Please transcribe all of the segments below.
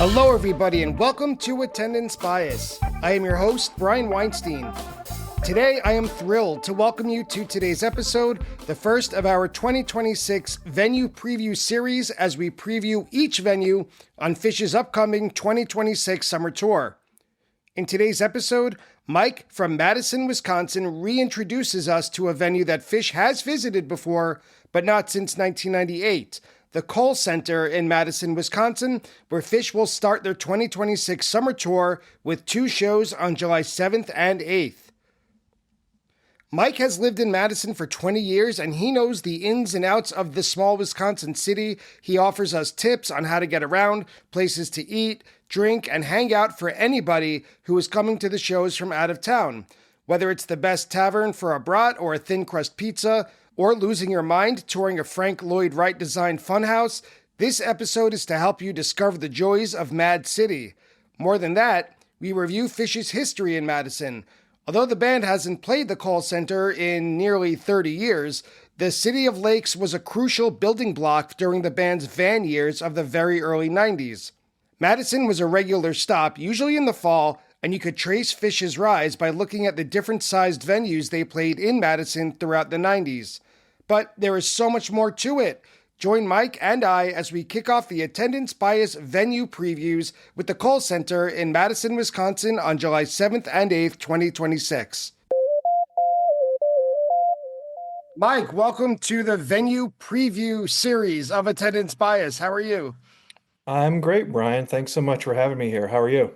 Hello, everybody, and welcome to Attendance Bias. I am your host, Brian Weinstein. Today, I am thrilled to welcome you to today's episode, the first of our 2026 venue preview series as we preview each venue on Phish's upcoming 2026 summer tour. In today's episode, Mike from Madison, Wisconsin reintroduces us to a venue that Phish has visited before, but not since 1998. The Kohl Center in Madison, Wisconsin, where Phish will start their 2026 summer tour with two shows on July 7th and 8th. Mike has lived in Madison for 20 years and he knows the ins and outs of the small Wisconsin city. He offers us tips on how to get around, places to eat, drink, and hang out for anybody who is coming to the shows from out of town. Whether it's the best tavern for a brat or a thin crust pizza, or losing your mind touring a Frank Lloyd Wright designed funhouse, this episode is to help you discover the joys of Mad City. More than that, we review Phish's history in Madison. Although the band hasn't played the Kohl Center in nearly 30 years, the City of Lakes was a crucial building block during the band's van years of the very early 90s. Madison was a regular stop, usually in the fall, and you could trace Phish's rise by looking at the different sized venues they played in Madison throughout the 90s. But there is so much more to it. Join Mike and I as we kick off the Attendance Bias venue previews with the Kohl Center in Madison, Wisconsin on July 7th and 8th, 2026. Mike, welcome to the venue preview series of Attendance Bias. How are you? I'm great, Brian. Thanks so much for having me here. How are you?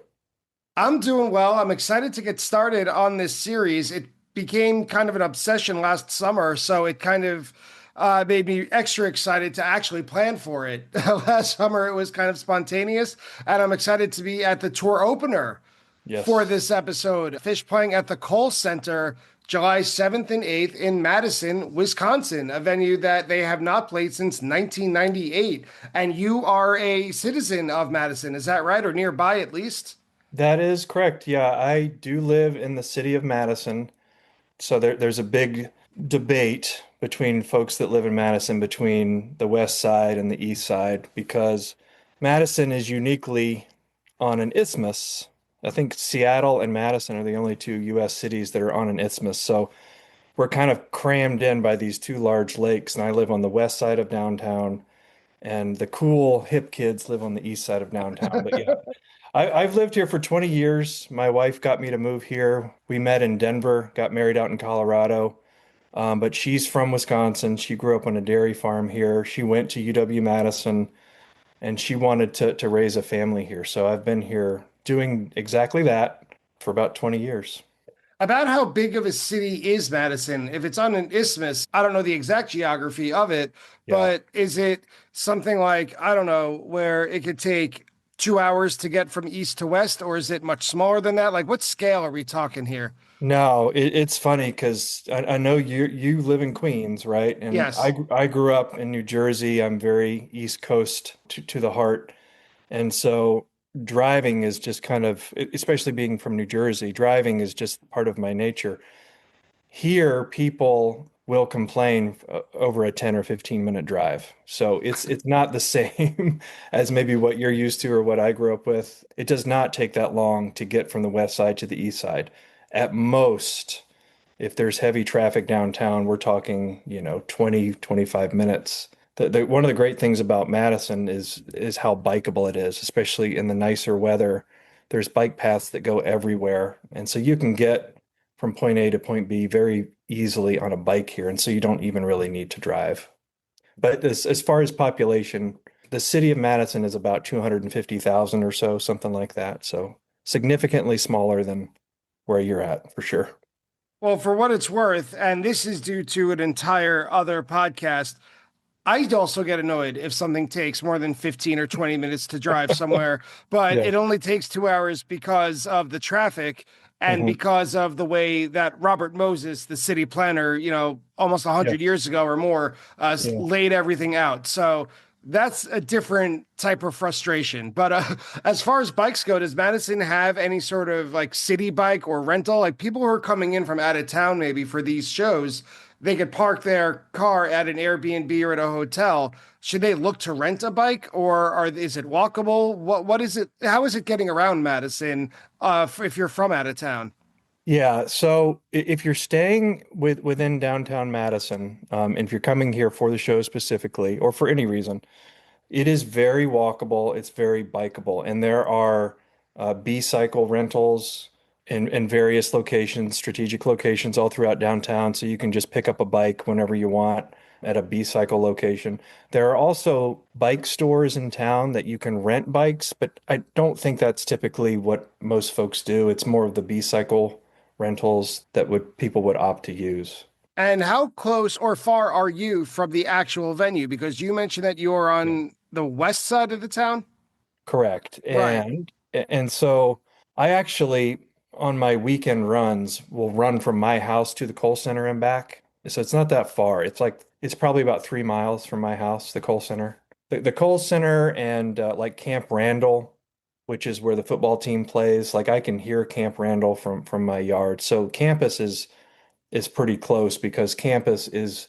I'm doing well. I'm excited to get started on this series. It became kind of an obsession last summer, so it kind of made me extra excited to actually plan for it. Last summer, it was kind of spontaneous, and I'm excited to be at the tour opener for this episode. Phish playing at the Kohl Center July 7th and 8th in Madison, Wisconsin, a venue that they have not played since 1998. And you are a citizen of Madison, is that right? Or nearby, at least? That is correct. Yeah, I do live in the city of Madison. So there's a big debate between folks that live in Madison between the west side and the east side because Madison is uniquely on an isthmus. I think Seattle and Madison are the only two U.S. cities that are on an isthmus. So we're kind of crammed in by these two large lakes. And I live on the west side of downtown, and the cool hip kids live on the east side of downtown. But yeah, I've lived here for 20 years. My wife got me to move here. We met in Denver, got married out in Colorado. But she's from Wisconsin. She grew up on a dairy farm here. She went to UW-Madison, and she wanted to raise a family here. So I've been here doing exactly that for about 20 years. About how big of a city is Madison? If it's on an isthmus, I don't know the exact geography of it, but is it something like, I don't know, where it could take 2 hours to get from east to west, or is it much smaller than that? Like, what scale are we talking here? No, it's funny because I know you live in Queens, right? And Yes. I grew up in New Jersey. I'm very East Coast to the heart. And so driving is just kind of, especially being from New Jersey, driving is just part of my nature. Here, people will complain over a 10 or 15-minute drive. So it's not the same as maybe what you're used to or what I grew up with. It does not take that long to get from the west side to the east side. At most, if there's heavy traffic downtown, we're talking, 20, 25 minutes. One of the great things about Madison is how bikeable it is, especially in the nicer weather. There's bike paths that go everywhere. And so you can get from point A to point B very easily on a bike here. And so you don't even really need to drive. But as far as population, the city of Madison is about 250,000 or so, something like that. So significantly smaller than where you're at, for sure. Well, for what it's worth, and this is due to an entire other podcast, I also get annoyed if something takes more than 15 or 20 minutes to drive somewhere, but Yeah. it only takes 2 hours because of the traffic and because of the way that Robert Moses, the city planner, almost 100 years ago or more, laid everything out. So that's a different type of frustration. But as far as bikes go, does Madison have any sort of like city bike or rental? Like people who are coming in from out of town maybe for these shows, they could park their car at an Airbnb or at a hotel. Should they look to rent a bike, or is it walkable? What is it? How is it getting around Madison? If you're from out of town, Yeah, so if you're staying within downtown Madison, and if you're coming here for the show specifically, or for any reason, it is very walkable. It's very bikeable, and there are B-cycle rentals in various locations, strategic locations all throughout downtown. So you can just pick up a bike whenever you want at a B-cycle location. There are also bike stores in town that you can rent bikes, but I don't think that's typically what most folks do. It's more of the B-cycle rentals that would people would opt to use. and how close or far are you from the actual venue? Because you mentioned that you're Yeah. on the west side of the town, Correct. right? And so I actually on my weekend runs will run from my house to the Kohl Center and back. So it's not that far. It's probably about 3 miles from my house, the Kohl Center. The Kohl Center and like Camp Randall, which is where the football team plays. Like I can hear Camp Randall from my yard. So campus is pretty close because campus is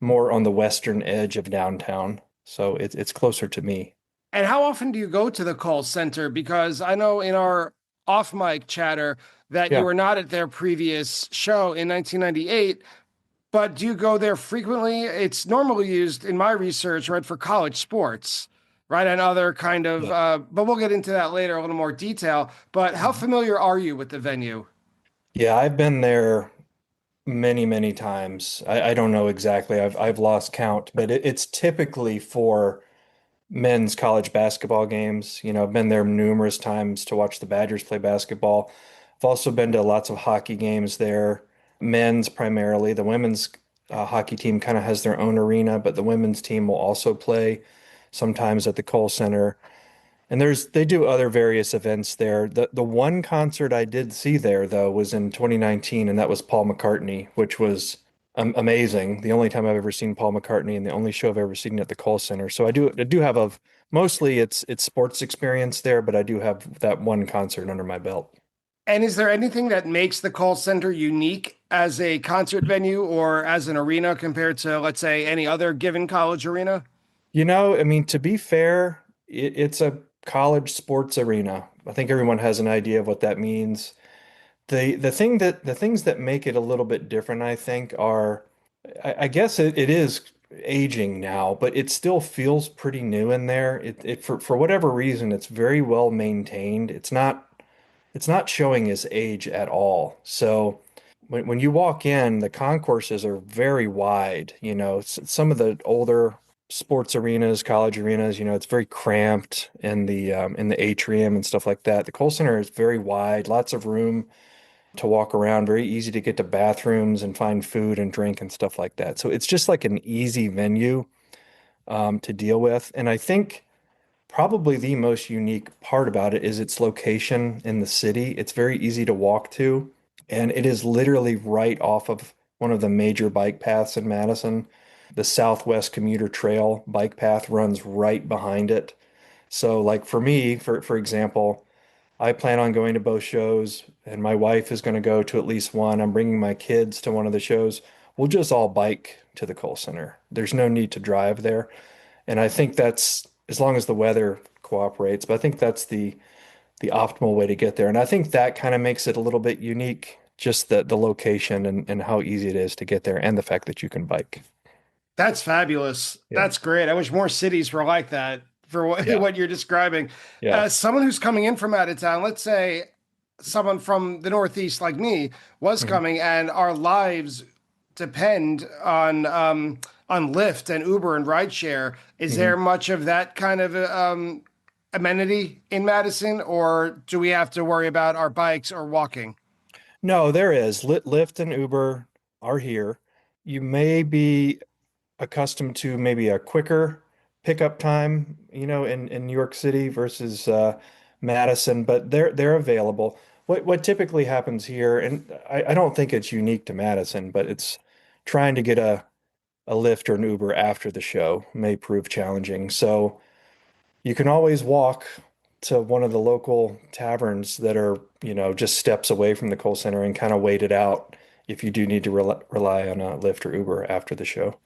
more on the western edge of downtown. So it's closer to me. And how often do you go to the call center? Because I know in our off mic chatter that you Yeah. were not at their previous show in 1998, but do you go there frequently? It's normally used in my research, right, for college sports, right? And other kind of, Yeah. but we'll get into that later, a little more detail. But how familiar are you with the venue? Yeah, I've been there many, many times. I don't know exactly. I've lost count, but it's typically for men's college basketball games. I've been there numerous times to watch the Badgers play basketball. I've also been to lots of hockey games there, men's primarily. The women's hockey team kind of has their own arena, but the women's team will also play sometimes at the Kohl Center. And they do other various events there. The one concert I did see there though was in 2019, and that was Paul McCartney, which was amazing. The only time I've ever seen Paul McCartney, and the only show I've ever seen at the Kohl Center. So I do have a mostly it's sports experience there, but I do have that one concert under my belt. And is there anything that makes the call center unique as a concert venue or as an arena compared to, let's say, any other given college arena? I mean, to be fair, it's a college sports arena. I think everyone has an idea of what that means. The things that make it a little bit different, I think, are I guess it is aging now, but it still feels pretty new in there. It for whatever reason, it's very well maintained. It's not showing its age at all. So when you walk in, the concourses are very wide. Some of the older sports arenas, college arenas, it's very cramped in the atrium and stuff like that. The Kohl Center is very wide, lots of room to walk around, very easy to get to bathrooms and find food and drink and stuff like that. So it's just like an easy venue to deal with. And I think probably the most unique part about it is its location in the city. It's very easy to walk to, and it is literally right off of one of the major bike paths in Madison. The Southwest Commuter Trail bike path runs right behind it. So like for me, for example, I plan on going to both shows, and my wife is going to go to at least one. I'm bringing my kids to one of the shows. We'll just all bike to the Kohl Center. There's no need to drive there. And I think that's as long as the weather cooperates, but I think that's the optimal way to get there. And I think that kind of makes it a little bit unique, just the location and how easy it is to get there and the fact that you can bike. That's fabulous. Yeah. That's great. I wish more cities were like that for what, Yeah. what you're describing. Yeah. As someone who's coming in from out of town, let's say someone from the Northeast like me was Mhm. coming and our lives depend on Lyft and Uber and rideshare. Is Mhm. there much of that kind of amenity in Madison, or do we have to worry about our bikes or walking? No, there is. Lyft and Uber are here. You may be accustomed to maybe a quicker pickup time, in New York City versus Madison, but they're available. What typically happens here, and I don't think it's unique to Madison, but it's trying to get a Lyft or an Uber after the show may prove challenging. So you can always walk to one of the local taverns that are, just steps away from the Kohl Center and kind of wait it out if you do need to rely on a Lyft or Uber after the show.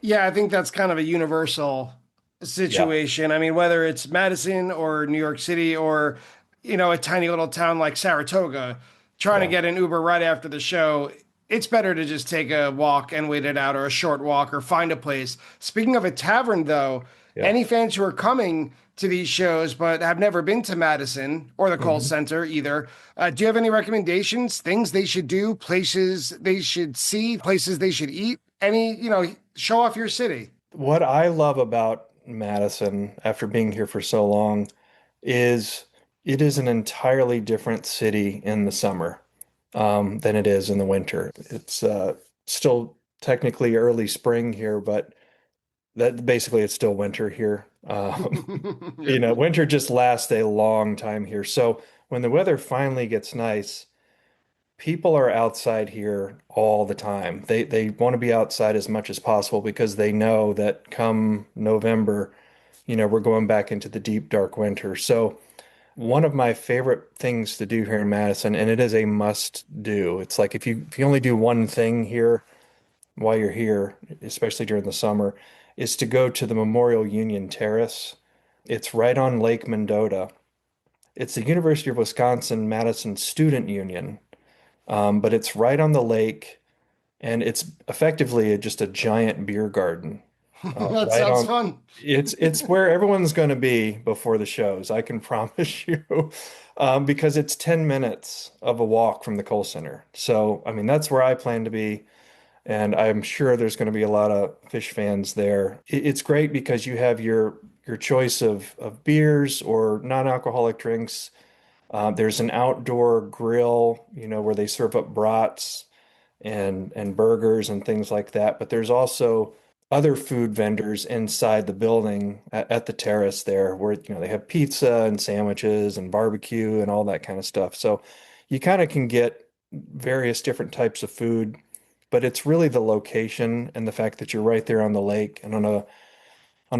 Yeah, I think that's kind of a universal Yeah, situation. I mean, whether it's Madison or New York City or, a tiny little town like Saratoga, trying to yeah, get an Uber right after the show, it's better to just take a walk and wait it out or a short walk or find a place. Speaking of a tavern, though, yeah. any fans who are coming to these shows but have never been to Madison or the Kohl Mhm. Center either, do you have any recommendations, things they should do, places they should see, places they should eat? Any, show off your city. What I love about Madison, after being here for so long, is it is an entirely different city in the summer than it is in the winter. It's still technically early spring here, but that basically it's still winter here. Yeah. Winter just lasts a long time here. So when the weather finally gets nice, people are outside here all the time. They want to be outside as much as possible because they know that come November, we're going back into the deep dark winter. So one of my favorite things to do here in Madison, and it is a must do. It's like if you only do one thing here while you're here, especially during the summer, is to go to the Memorial Union Terrace. It's right on Lake Mendota. It's the University of Wisconsin-Madison Student Union, but it's right on the lake, and it's effectively just a giant beer garden. That Right sounds on. fun. It's where everyone's going to be before the shows, I can promise you, because it's 10 minutes of a walk from the Kohl Center. So, I mean, that's where I plan to be. And I'm sure there's going to be a lot of Phish fans there. It's great because you have your choice of beers or non-alcoholic drinks. There's an outdoor grill, where they serve up brats and burgers and things like that. But there's also other food vendors inside the building at the terrace there where, they have pizza and sandwiches and barbecue and all that kind of stuff. So you kind of can get various different types of food, but it's really the location and the fact that you're right there on the lake and on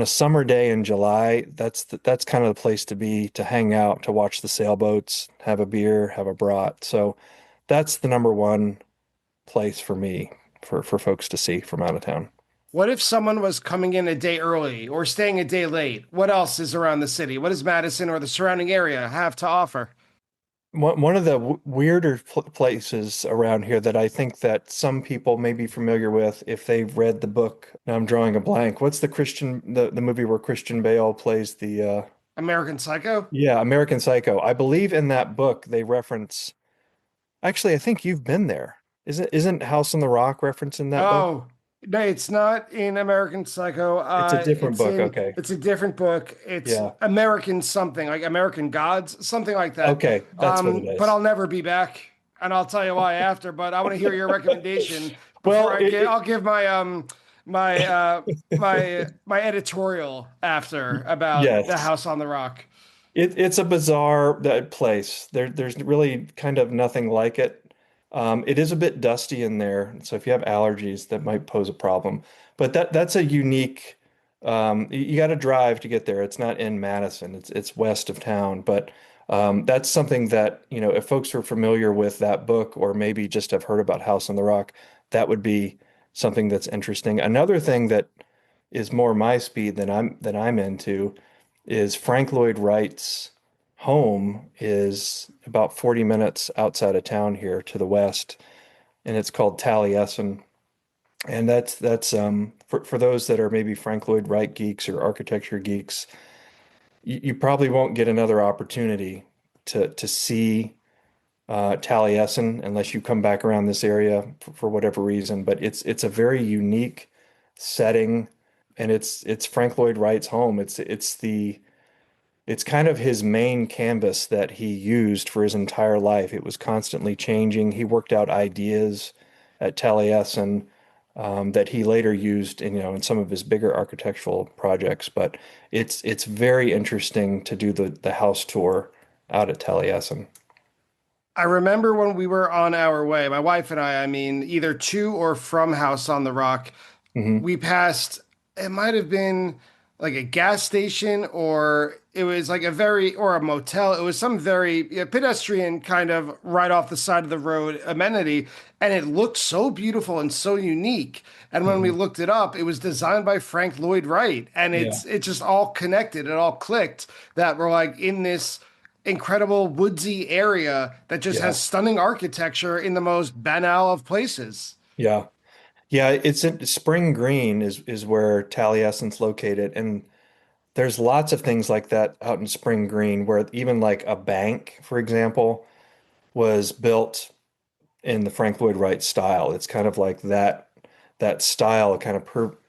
a summer day in July, that's kind of the place to be, to hang out, to watch the sailboats, have a beer, have a brat. So that's the number one place for me for folks to see from out of town. What if someone was coming in a day early or staying a day late? What else is around the city? What does Madison or the surrounding area have to offer? One of the weirder places around here that I think that some people may be familiar with if they've read the book. Now I'm drawing a blank. What's the movie where Christian Bale plays the American Psycho? yeah, American Psycho. I believe in that book they reference. Actually, I think you've been there. Isn't House on the Rock referenced in that book? Oh, no, it's not in American Psycho. It's a different book. Okay. It's a different book. It's Yeah. American something, like American Gods, something like that. Okay, that's what it But is. I'll never be back, and I'll tell you why after. But I want to hear your recommendation before Well, I get. I'll give my my editorial after about the yes. House on the Rock. It's a bizarre place. There's really kind of nothing like it. It is a bit dusty in there, so if you have allergies, that might pose a problem. But that's a unique. You got to drive to get there. It's not in Madison. It's west of town, but that's something that, if folks are familiar with that book or maybe just have heard about House on the Rock, that would be something that's interesting. Another thing that is more my speed than I'm into is Frank Lloyd Wright's home is about 40 minutes outside of town here to the west, and it's called Taliesin. And that's for those that are maybe Frank Lloyd Wright geeks or architecture geeks, you probably won't get another opportunity to see Taliesin unless you come back around this area for whatever reason. But it's a very unique setting, and it's Frank Lloyd Wright's home. It's kind of his main canvas that he used for his entire life. It was constantly changing. He worked out ideas at Taliesin that he later used in some of his bigger architectural projects. But it's very interesting to do the house tour out at Taliesin. I remember when we were on our way, my wife and I mean, either to or from House on the Rock, Hmm. we passed, it might have been like a gas station, or it was like a very, or a motel. It was some very pedestrian kind of right off the side of the road amenity. And it looked so beautiful and so unique. And when we Mhm. looked it up, it was designed by Frank Lloyd Wright. And Yeah. it's just all connected. It all clicked that we're like in this incredible woodsy area that just has Yeah. stunning architecture in the most banal of places. Yeah. Yeah, it's in Spring Green is where Taliesin's located, and there's lots of things like that out in Spring Green where even like a bank, for example, was built in the Frank Lloyd Wright style. It's kind of like that style kind of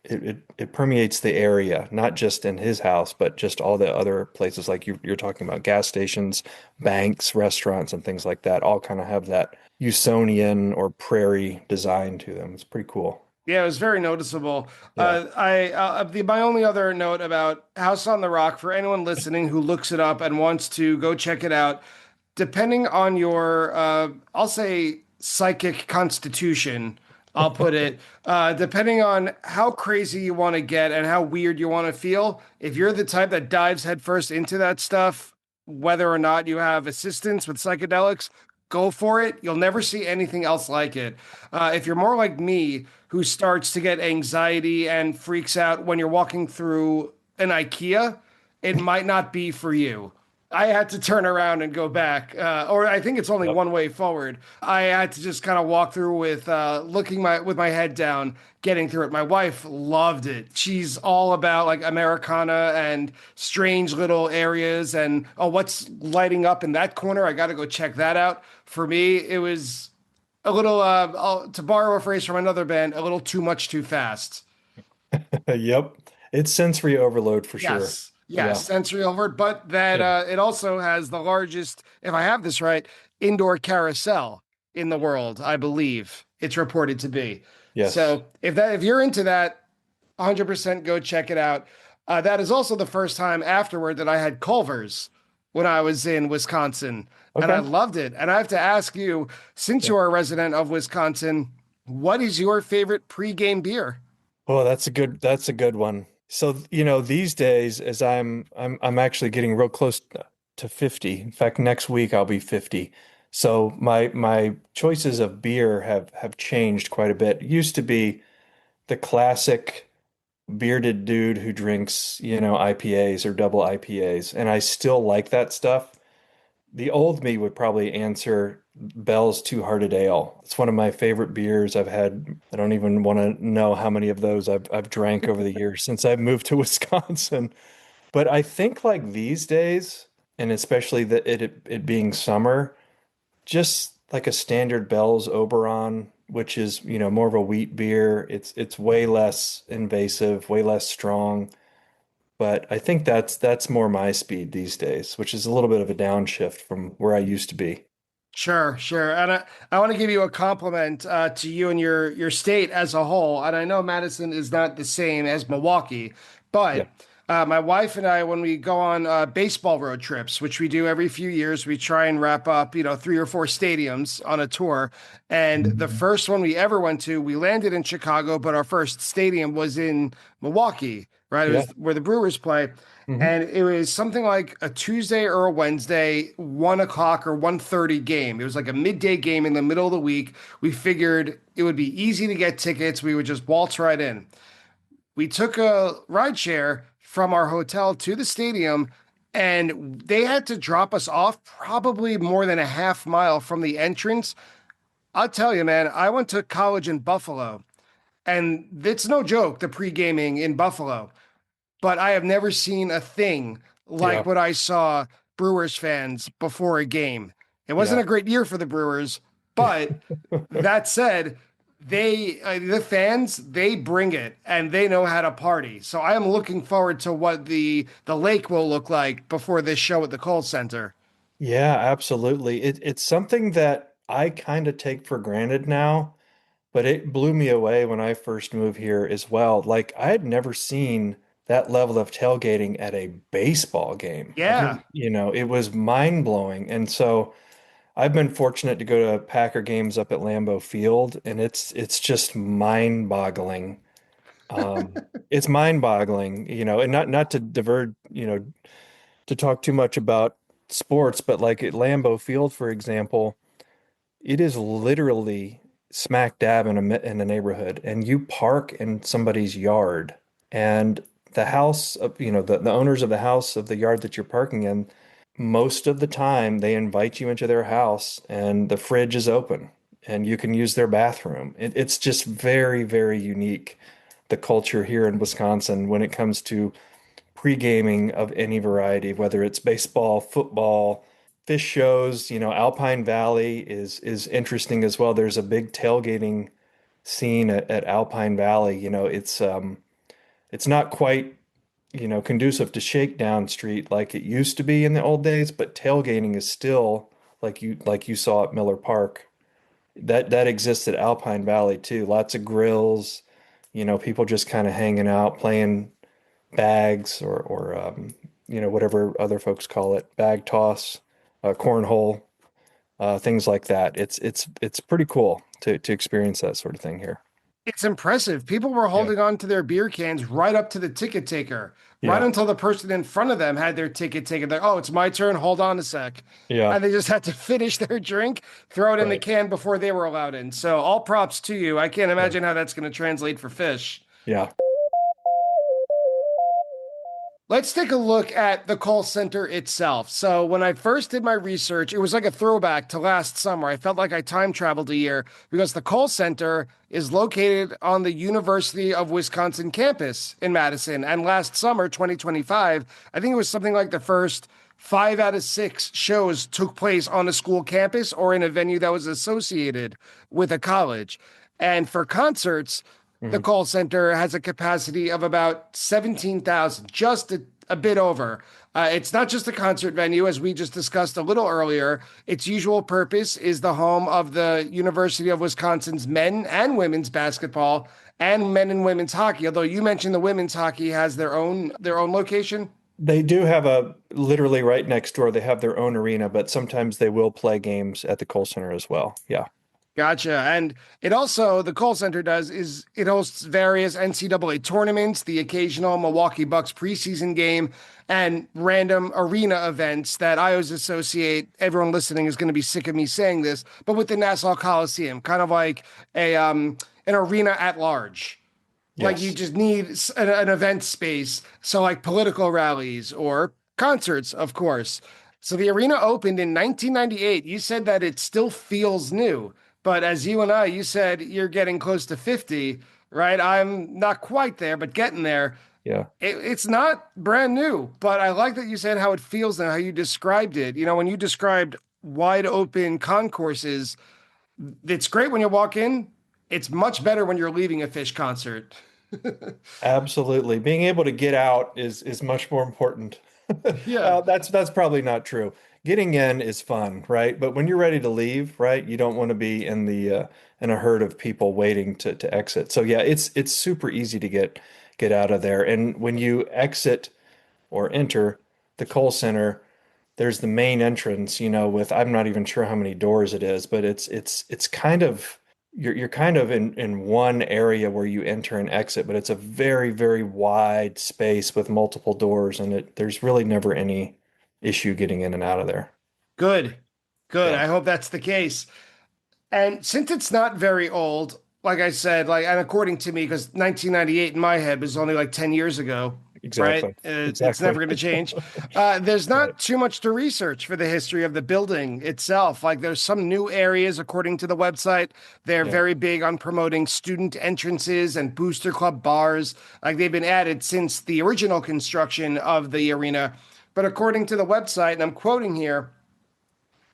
it permeates the area, not just in his house, but just all the other places like you're talking about gas stations, banks, restaurants, and things like that all kind of have that Usonian or prairie design to them. It's pretty cool. Yeah, it was very noticeable. Yeah. My only other note about House on the Rock for anyone listening who looks it up and wants to go check it out, depending on your, I'll say psychic constitution, I'll put it, depending on how crazy you want to get and how weird you want to feel. If you're the type that dives headfirst into that stuff, whether or not you have assistance with psychedelics, go for it. You'll never see anything else like it. If you're more like me, who starts to get anxiety and freaks out when you're walking through an IKEA, it might not be for you. I had to turn around and go back, or I think it's only Yep. one way forward. I had to just kind of walk through with looking my with my head down, getting through it. My wife loved it. She's all about like Americana and strange little areas and oh, what's lighting up in that corner? I got to go check that out. For me, it was a little, to borrow a phrase from another band, a little too much too fast. Yep. It's sensory overload for sure. Yes, yes, Yeah. sensory overt, but that Yeah. it also has the largest, if I have this right, indoor carousel in the world, I believe it's reported to be. Yes. So if you're into that, 100% go check it out. That is also the first time afterward that I had Culver's when I was in Wisconsin, and I Okay. loved it. And I have to ask you, since Yeah. you are a resident of Wisconsin, what is your favorite pregame beer? Oh, that's a good one. So, these days as I'm actually getting real close to 50. In fact, next week I'll be 50. So my choices of beer have changed quite a bit. It used to be the classic bearded dude who drinks, IPAs or double IPAs, and I still like that stuff. The old me would probably answer Bell's Two Hearted Ale. It's one of my favorite beers. I've had, I don't even want to know how many of those I've drank over the years since I've moved to Wisconsin. But I think like these days, and especially it being summer, just like a standard Bell's Oberon, which is, more of a wheat beer. It's way less invasive, way less strong. But I think that's more my speed these days, which is a little bit of a downshift from where I used to be. Sure, sure. And I want to give you a compliment to you and your state as a whole. And I know Madison is not the same as Milwaukee, Yeah. but my wife and I, when we go on baseball road trips, which we do every few years, we try and wrap up, 3 or 4 stadiums on a tour. And the Mhm. first one we ever went to, we landed in Chicago, but our first stadium was in Milwaukee, right? It Yeah. was where the Brewers play. Hmm. And it was something like a Tuesday or a Wednesday, 1 o'clock or 1:30 game. It was like a midday game in the middle of the week. We figured it would be easy to get tickets. We would just waltz right in. We took a ride share from our hotel to the stadium, and they had to drop us off probably more than a half mile from the entrance. I'll tell you, man, I went to college in Buffalo, and it's no joke, the pre-gaming in Buffalo, but I have never seen a thing like Yeah. what I saw Brewers fans before a game. It wasn't Yeah. a great year for the Brewers, but that said, the fans they bring it and they know how to party. So I am looking forward to what the lake will look like before this show at the Kohl Center. Yeah, absolutely. It's something that I kind of take for granted now, but it blew me away when I first moved here as well. Like I had never seen that level of tailgating at a baseball game. I Yeah. mean, it was mind blowing. And so I've been fortunate to go to Packer games up at Lambeau Field, and it's just mind boggling It's mind-boggling, and not to divert, to talk too much about sports, but like at Lambeau Field, for example, it is literally smack dab in a neighborhood, and you park in somebody's yard, and the house of, the owners of the house of the yard that you're parking in, most of the time they invite you into their house, and the fridge is open, and you can use their bathroom. It's just very, very unique, the culture here in Wisconsin when it comes to pre-gaming of any variety, whether it's baseball, football, Phish shows. Alpine Valley is interesting as well. There's a big tailgating scene at Alpine Valley. It's not quite, conducive to Shakedown Street like it used to be in the old days, but tailgating is still like you saw at Miller Park. That exists at Alpine Valley too. Lots of grills, people just kind of hanging out, playing bags or whatever other folks call it, bag toss, cornhole, things like that. It's pretty cool to experience that sort of thing here. It's impressive. People were Yeah. holding on to their beer cans right up to the ticket taker, right Yeah. until the person in front of them had their ticket taken. Like, oh, it's my turn. Hold on a sec. Yeah. And they just had to finish their drink, throw it in the Right. can before they were allowed in. So all props to you. I can't Yeah. imagine how that's going to translate for Phish. Yeah. Let's take a look at the Kohl Center itself. So, when I first did my research, it was like a throwback to last summer. I felt like I time traveled a year because the Kohl Center is located on the University of Wisconsin campus in Madison. And last summer, 2025, I think it was something like the first 5 out of 6 shows took place on a school campus or in a venue that was associated with a college. And for concerts, the Mhm. call center has a capacity of about 17,000, just a bit over. It's not just a concert venue, as we just discussed a little earlier. Its usual purpose is the home of the University of Wisconsin's men and women's basketball and men and women's hockey. Although you mentioned the women's hockey has their own location. They do have a literally right next door. They have their own arena, but sometimes they will play games at the Kohl Center as well. Yeah. Gotcha. And it also, the Kohl Center does, is it hosts various NCAA tournaments, the occasional Milwaukee Bucks preseason game, and random arena events that I always associate, everyone listening is going to be sick of me saying this, but with the Nassau Coliseum, kind of like an arena at large. Like you Yes. just need an event space. So like political rallies or concerts, of course. So the arena opened in 1998. You said that it still feels new, but as you said you're getting close to 50, right? I'm not quite there, but getting there. Yeah. It's not brand new, but I like that you said how it feels and how you described it. When you described wide open concourses, it's great when you walk in. It's much better when you're leaving a Phish concert. Absolutely. Being able to get out is much more important. Yeah. Well, that's probably not true. Getting in is fun, right? But when you're ready to leave, right, you don't want to be in a herd of people waiting to exit. So yeah, it's super easy to get out of there. And when you exit or enter the Kohl Center, there's the main entrance, with I'm not even sure how many doors it is, but it's kind of you're kind of in one area where you enter and exit, but it's a very, very wide space with multiple doors, and there's really never any issue getting in and out of there. Good. Good. Yeah, I hope that's the case. And since it's not very old, like I said, and according to me, because 1998 in my head was only like 10 years ago, right? exactly. It's never Exactly. going to change. There's Right. not too much to research for the history of the building itself. Like there's some new areas, according to the website. They're Yeah. very big on promoting student entrances and booster club bars. Like they've been added since the original construction of the arena. But according to the website, and I'm quoting here,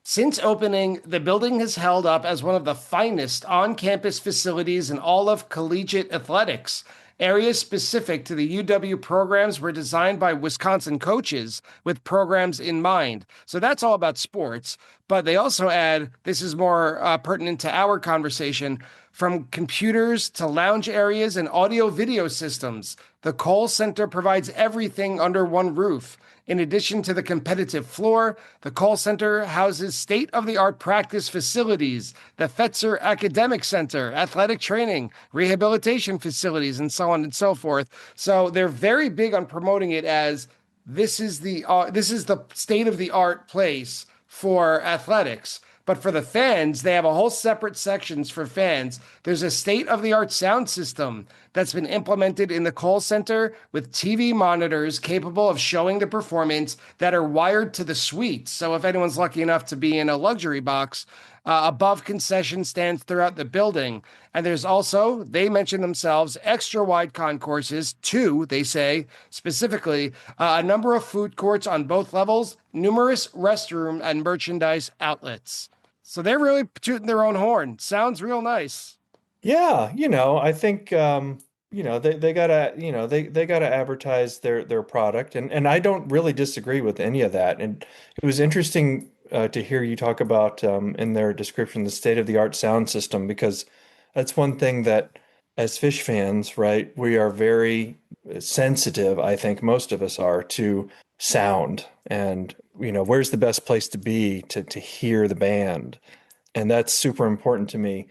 since opening, the building has held up as one of the finest on campus facilities in all of collegiate athletics. Areas specific to the UW programs were designed by Wisconsin coaches with programs in mind. So that's all about sports. But they also add, this is more pertinent to our conversation, From computers to lounge areas and audio video systems, the Kohl Center provides everything under one roof. In addition to the competitive floor, the Kohl Center houses state-of-the-art practice facilities, the Fetzer Academic Center, athletic training, rehabilitation facilities, and so on and so forth. So they're very big on promoting it as this is the state-of-the-art place for athletics. But for the fans, they have a whole separate sections for fans. There's a state-of-the-art sound system that's been implemented in the Kohl Center with TV monitors capable of showing the performance that are wired to the suites. So if anyone's lucky enough to be in a luxury box, above concession stands throughout the building. And there's also, they mention themselves, extra wide concourses, two, they say, specifically, a number of food courts on both levels, numerous restroom and merchandise outlets. So they're really tooting their own horn. Sounds real nice. Yeah, I think they gotta, they gotta advertise their product, and I don't really disagree with any of that. And it was interesting to hear you talk about in their description the state-of-the-art sound system, because that's one thing that as Phish fans, right, we are very sensitive, I think most of us are, to sound and where's the best place to be to hear the band. And that's super important to me.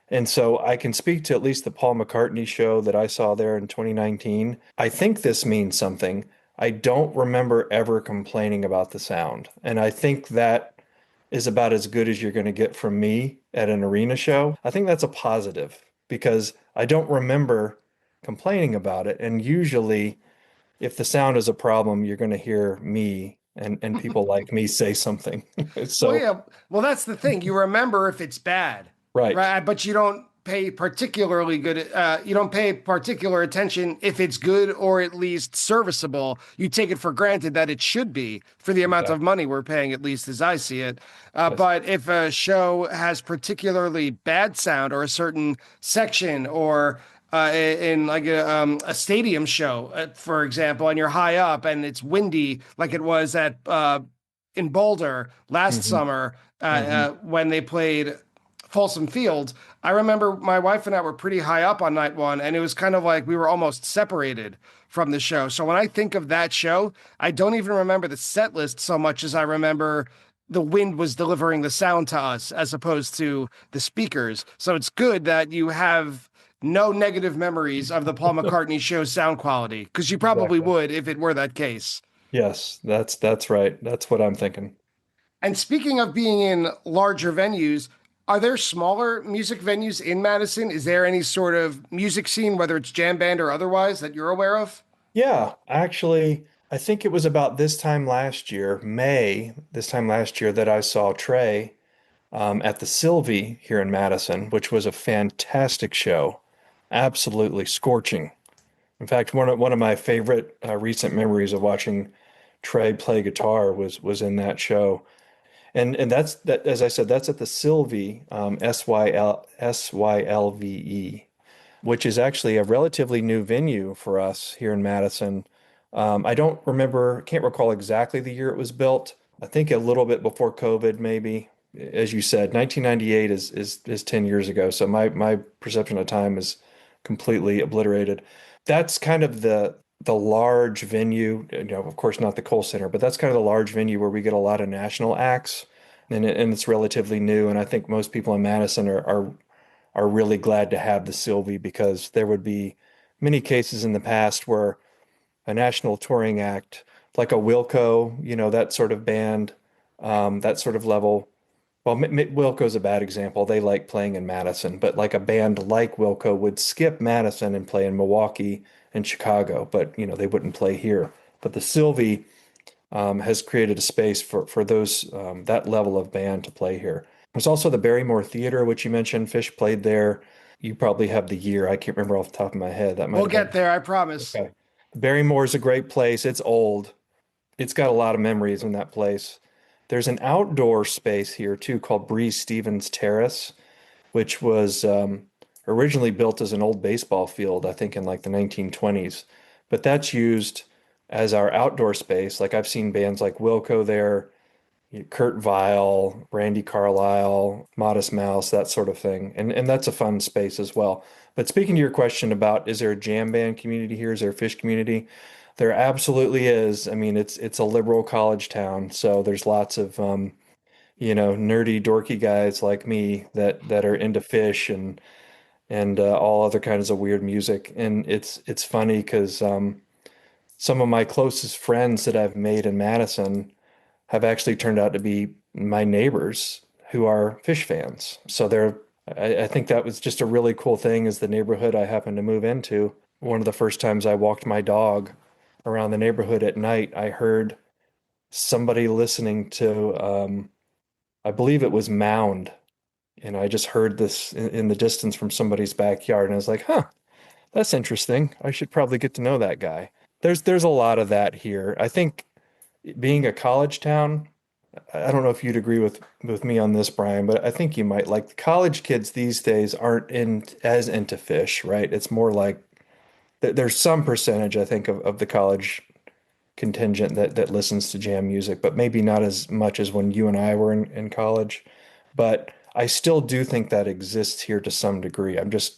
And so I can speak to at least the Paul McCartney show that I saw there in 2019. I think this means something. I don't remember ever complaining about the sound. And I think that is about as good as you're going to get from me at an arena show. I think that's a positive because I don't remember complaining about it. And usually, if the sound is a problem, you're going to hear me and people like me say something. Well, So, yeah. Well, that's the thing. You remember if it's bad, right. right? But you don't pay particularly good. You don't pay particular attention if it's good or at least serviceable. You take it for granted that it should be for the amount of Exactly. money we're paying, at least as I see it. Yes. But if a show has particularly bad sound or a certain section or in like a stadium show, for example, and you're high up and it's windy, like it was at in Boulder last Hmm. summer Hmm. when they played Folsom Field. I remember my wife and I were pretty high up on night one, and it was kind of like we were almost separated from the show. So when I think of that show, I don't even remember the set list so much as I remember the wind was delivering the sound to us as opposed to the speakers. So it's good that you have no negative memories of the Paul McCartney show's sound quality, because you probably Exactly. would if it were that case. Yes, that's right. That's what I'm thinking. And speaking of being in larger venues, are there smaller music venues in Madison? Is there any sort of music scene, whether it's jam band or otherwise, that you're aware of? Yeah, actually, I think it was about this time last year, May, this time last year, that I saw Trey at the Sylvie here in Madison, which was a fantastic show. Absolutely scorching. In fact, one of my favorite recent memories of watching Trey play guitar was in that show. And that's that, as I said, that's at the Sylvie, Sylve, which is actually a relatively new venue for us here in Madison. I don't remember, can't recall exactly the year it was built. I think a little bit before COVID, maybe. As you said, 1998 is 10 years ago. So my perception of time is completely obliterated. That's kind of the large venue, of course not the Kohl Center, but that's kind of the large venue where we get a lot of national acts, and it's relatively new. And I think most people in Madison are really glad to have the Sylvie because there would be many cases in the past where a national touring act, like a Wilco, that sort of band, that sort of level. Well, Wilco's a bad example. They like playing in Madison, but like a band like Wilco would skip Madison and play in Milwaukee and Chicago, but they wouldn't play here. But the Sylvie has created a space for those that level of band to play here. There's also the Barrymore Theater, which you mentioned. Phish played there. You probably have the year. I can't remember off the top of my head. That might We'll have been get there, I promise. okay. Barrymore is a great place. It's old. It's got a lot of memories in that place. There's an outdoor space here too called Breeze Stevens Terrace, which was originally built as an old baseball field, I think in like the 1920s. But that's used as our outdoor space. Like I've seen bands like Wilco there, Kurt Vile, Randy Carlisle, Modest Mouse, that sort of thing. And that's a fun space as well. But speaking to your question about is there a jam band community here? Is there a Phish community? There absolutely is. I mean, it's a liberal college town, so there's lots of nerdy, dorky guys like me that are into Phish and all other kinds of weird music. And it's funny because some of my closest friends that I've made in Madison have actually turned out to be my neighbors who are Phish fans. So I think that was just a really cool thing is the neighborhood I happened to move into. One of the first times I walked my dog around the neighborhood at night, I heard somebody listening to, I believe it was Mound. And I just heard this in the distance from somebody's backyard. And I was like, huh, that's interesting. I should probably get to know that guy. There's a lot of that here. I think being a college town, I don't know if you'd agree with me on this, Brian, but I think you might. Like the college kids these days aren't as into Phish, right? It's more like there's some percentage, I think, of the college contingent that listens to jam music, but maybe not as much as when you and I were in college. But I still do think that exists here to some degree. I'm just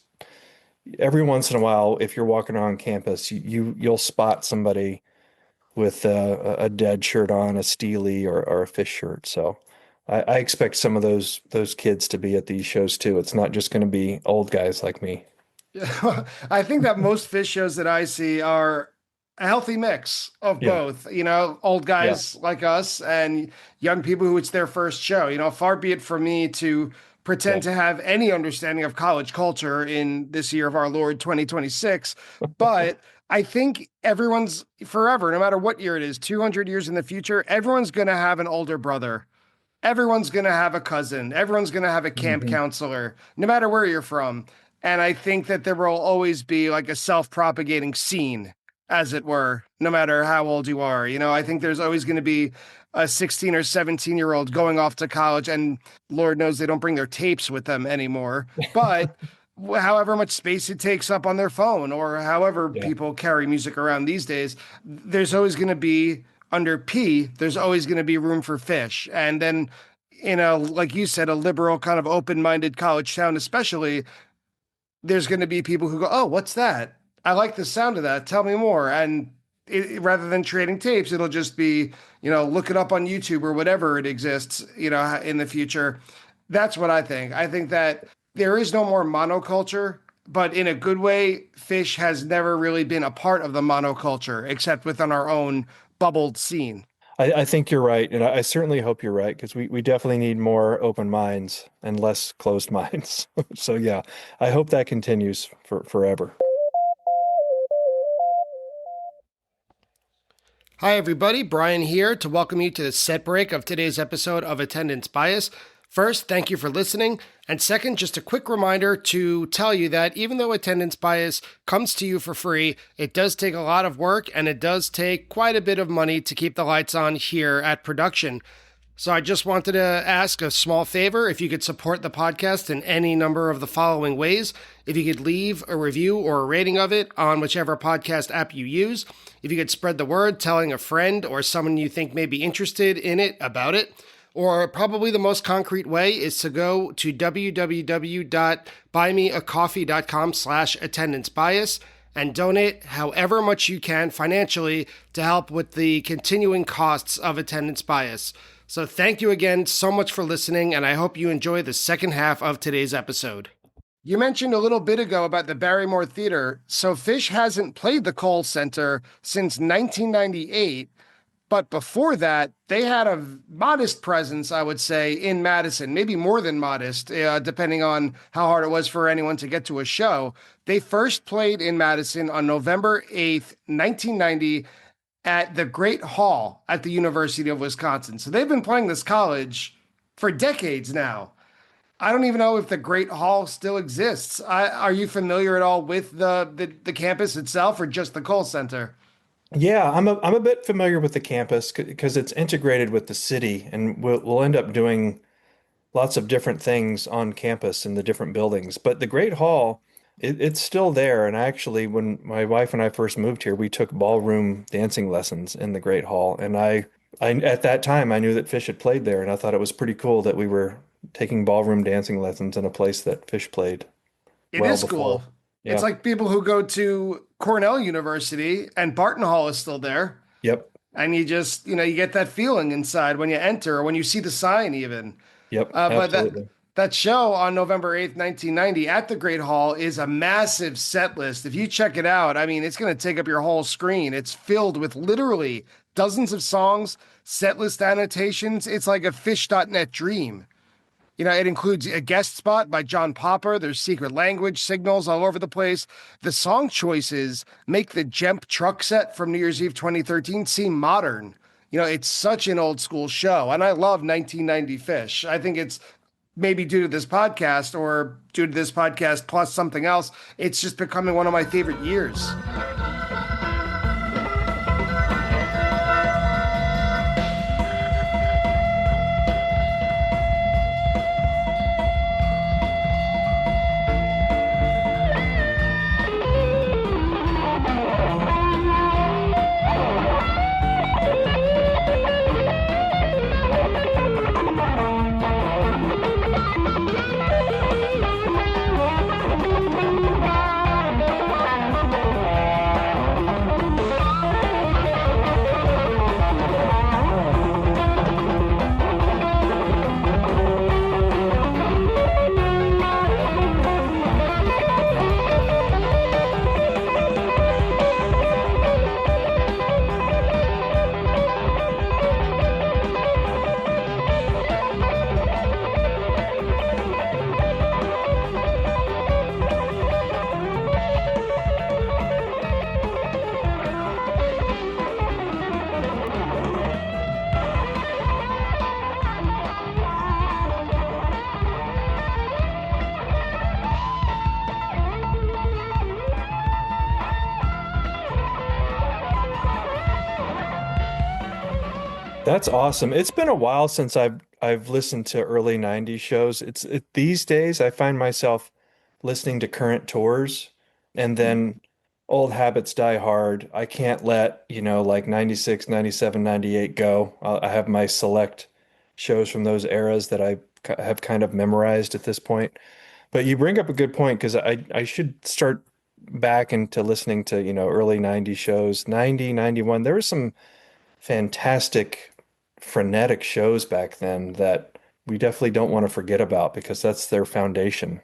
every once in a while, if you're walking around campus, you'll spot somebody with a Dead shirt on, a Steely or a Phish shirt. So I expect some of those kids to be at these shows too. It's not just going to be old guys like me. Yeah, I think that most Phish shows that I see are a healthy mix of Yeah, both, old yeah, guys like us and young people who it's their first show. Far be it from me to yeah, pretend to have any understanding of college culture in this year of our Lord 2026, but I think everyone's forever, no matter what year it is, 200 years in the future, everyone's going to have an older brother. Everyone's going to have a cousin. Everyone's going to have a camp hmm, counselor, no matter where you're from. And I think that there will always be like a self-propagating scene, as it were, no matter how old you are. I think there's always going to be a 16 or 17-year-old going off to college, and Lord knows they don't bring their tapes with them anymore. But however much space it takes up on their phone, or however yeah. people carry music around these days, there's always going to be under P, there's always going to be room for Phish. And then like you said, a liberal kind of open-minded college town, especially, there's going to be people who go, "Oh, what's that? I like the sound of that. Tell me more." And rather than trading tapes, it'll just be, look it up on YouTube or whatever it exists, in the future. That's what I think. I think that there is no more monoculture, but in a good way, Phish has never really been a part of the monoculture except within our own bubbled scene. I think you're right, and I certainly hope you're right because we definitely need more open minds and less closed minds. So yeah, I hope that continues for forever. Hi, everybody. Brian here to welcome you to the set break of today's episode of Attendance Bias. First, thank you for listening. And second, just a quick reminder to tell you that even though Attendance Bias comes to you for free, it does take a lot of work and it does take quite a bit of money to keep the lights on here at production. So I just wanted to ask a small favor if you could support the podcast in any number of the following ways. If you could leave a review or a rating of it on whichever podcast app you use. If you could spread the word, telling a friend or someone you think may be interested in it about it. Or probably the most concrete way is to go to www.buymeacoffee.com/attendance-bias and donate however much you can financially to help with the continuing costs of Attendance Bias. So thank you again so much for listening, and I hope you enjoy the second half of today's episode. You mentioned a little bit ago about the Barrymore Theater. So Phish hasn't played the Kohl Center since 1998. But before that, they had a modest presence, I would say, in Madison, maybe more than modest, depending on how hard it was for anyone to get to a show. They first played in Madison on November 8th, 1990, at the Great Hall at the University of Wisconsin. So they've been playing this college for decades now. I don't even know if the Great Hall still exists. Are you familiar at all with the campus itself or just the Kohl Center? Yeah, I'm a bit familiar with the campus because it's integrated with the city, and we'll end up doing lots of different things on campus in the different buildings. But the Great Hall, it's still there. And actually, when my wife and I first moved here, we took ballroom dancing lessons in the Great Hall, and I At that time, I knew that Phish had played there, and I thought it was pretty cool that we were taking ballroom dancing lessons in a place that Phish played It well is cool. before. It's Yeah. like people who go to Cornell University and Barton Hall is still there. Yep. And you just, you get that feeling inside when you enter or when you see the sign even. Yep. But that Absolutely. that show on November 8th, 1990 at the Great Hall is a massive set list. If you check it out, I mean, it's going to take up your whole screen. It's filled with literally dozens of songs, set list annotations. It's like a Fish.net dream. It includes a guest spot by John Popper. There's secret language signals all over the place. The song choices make the Jemp truck set from New Year's Eve 2013 seem modern. It's such an old school show, and I love 1990 Fish. I think it's maybe due to this podcast or due to this podcast plus something else. It's just becoming one of my favorite years. That's awesome. It's been a while since I've listened to early 90s shows. These days I find myself listening to current tours and then old habits die hard. I can't let, like 96, 97, 98 go. I have my select shows from those eras that have kind of memorized at this point. But you bring up a good point because I should start back into listening to, early 90s shows. 90, 91. There was some fantastic frenetic shows back then that we definitely don't want to forget about because that's their foundation.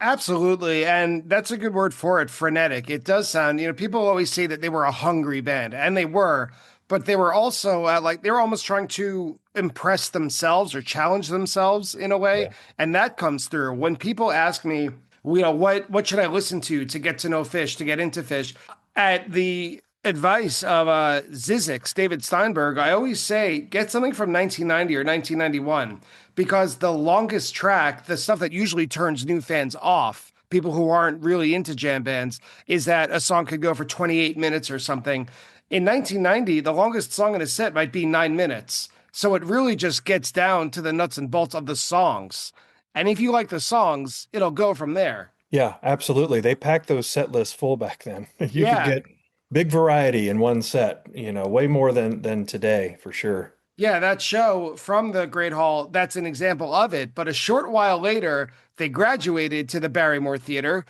Absolutely. And that's a good word for it, frenetic. It does sound, people always say that they were a hungry band, and they were, but they were also like they were almost trying to impress themselves or challenge themselves in a way. Yeah. And that comes through. When people ask me, what should I listen to get to know Fish, to get into Fish? At the advice of Zizix, David Steinberg, I always say get something from 1990 or 1991 because the longest track, the stuff that usually turns new fans off, people who aren't really into jam bands, is that a song could go for 28 minutes or something. In 1990, the longest song in a set might be 9 minutes. So it really just gets down to the nuts and bolts of the songs. And if you like the songs, it'll go from there. Yeah, absolutely. They packed those set lists full back then. You could Yeah. get big variety in one set, way more than today for sure. Yeah, that show from the Great Hall, that's an example of it. But a short while later, they graduated to the Barrymore Theater,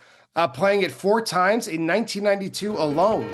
playing it 4 times in 1992 alone.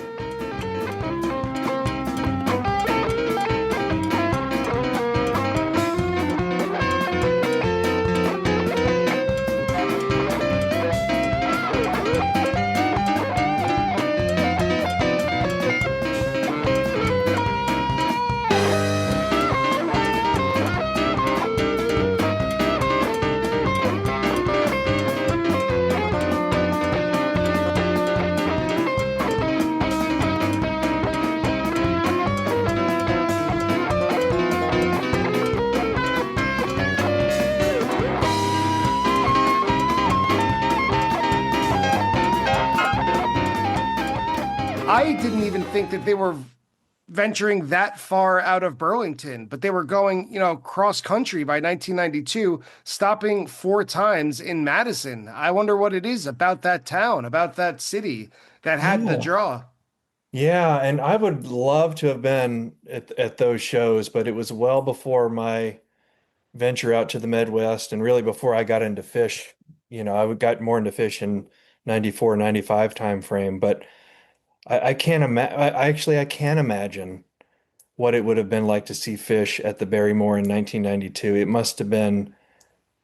I didn't even think that they were venturing that far out of Burlington, but they were going, cross country by 1992, stopping 4 times in Madison. I wonder what it is about that town, about that city that had the Yeah. draw. Yeah, and I would love to have been at those shows, but it was well before my venture out to the Midwest and really before I got into Phish. Got more into Phish in 94, 95 time frame, but I can't imagine. I can't imagine what it would have been like to see Phish at the Barrymore in 1992. It must have been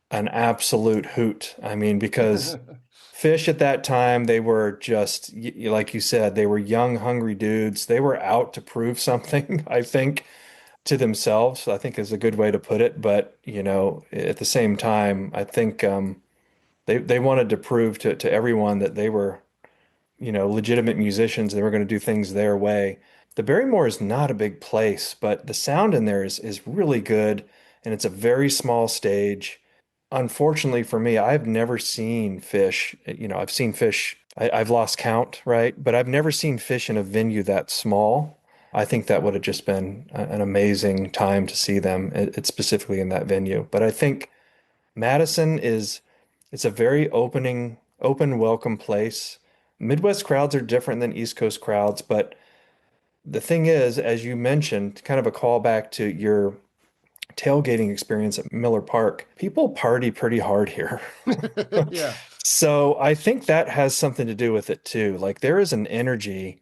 an absolute hoot. I mean, because Phish at that time, they were just, like you said, they were young, hungry dudes. They were out to prove something, I think, to themselves, I think is a good way to put it. But, at the same time, I think they wanted to prove to everyone that they were, legitimate musicians. They were going to do things their way. The Barrymore is not a big place, but the sound in there is really good, and it's a very small stage. Unfortunately for me, I've never seen Phish. I've seen Phish. I've lost count, right? But I've never seen Phish in a venue that small. I think that would have just been an amazing time to see them, specifically in that venue. But I think Madison it's a very open, welcome place. Midwest crowds are different than East Coast crowds, but the thing is, as you mentioned, kind of a callback to your tailgating experience at Miller Park, people party pretty hard here. Yeah. So I think that has something to do with it too. Like there is an energy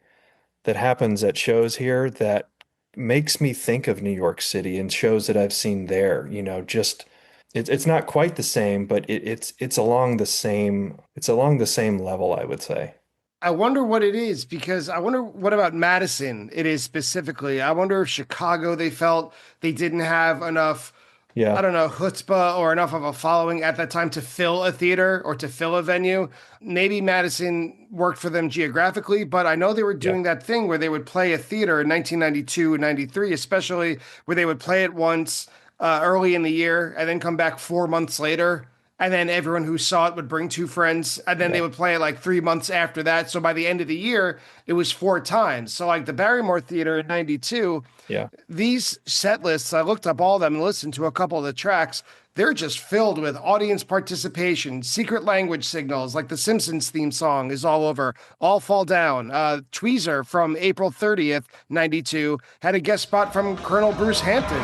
that happens at shows here that makes me think of New York City and shows that I've seen there. Just it's not quite the same, but it's along the same level, I would say. I wonder what it is because I wonder what about Madison it is specifically. I wonder if Chicago they felt they didn't have enough, I Yeah, don't know, chutzpah or enough of a following at that time to fill a theater or to fill a venue. Maybe Madison worked for them geographically, but I know they were yeah, doing that thing where they would play a theater in 1992 and 93, especially where they would play it once early in the year and then come back 4 months later. And then everyone who saw it would bring two friends, and then they yeah, would play it like 3 months after that. So by the end of the year, it was four times. So like the Barrymore Theater in '92, yeah. these set lists, I looked up all of them and listened to a couple of the tracks. They're just filled with audience participation, secret language signals, like the Simpsons theme song is all over. All Fall Down. Tweezer from April 30th, '92, had a guest spot from Colonel Bruce Hampton.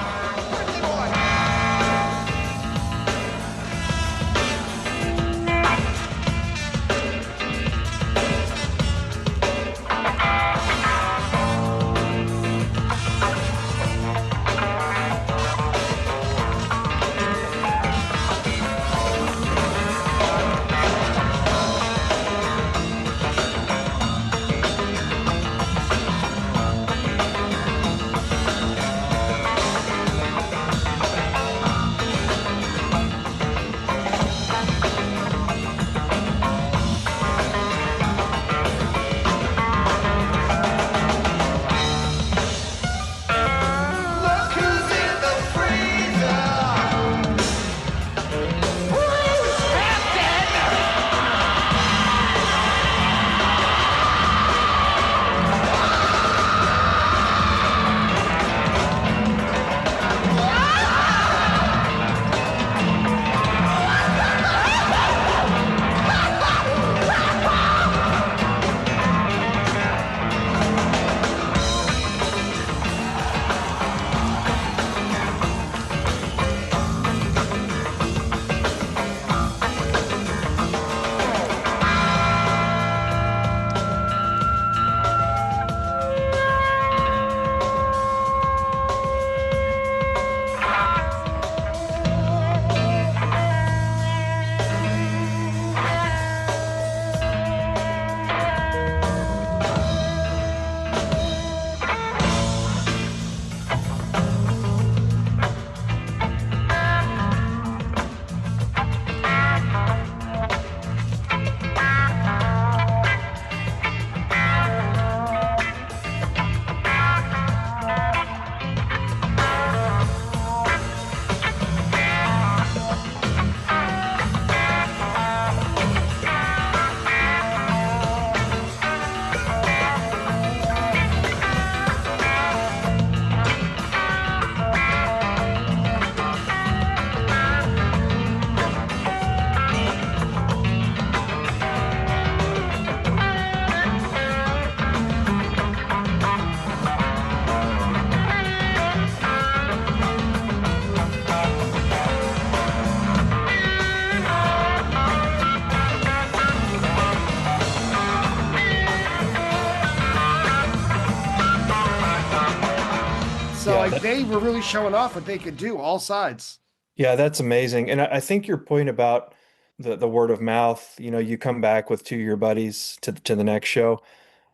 So like they were really showing off what they could do, all sides. Yeah, that's amazing. And I think your point about the word of mouth, you come back with two of your buddies to the next show.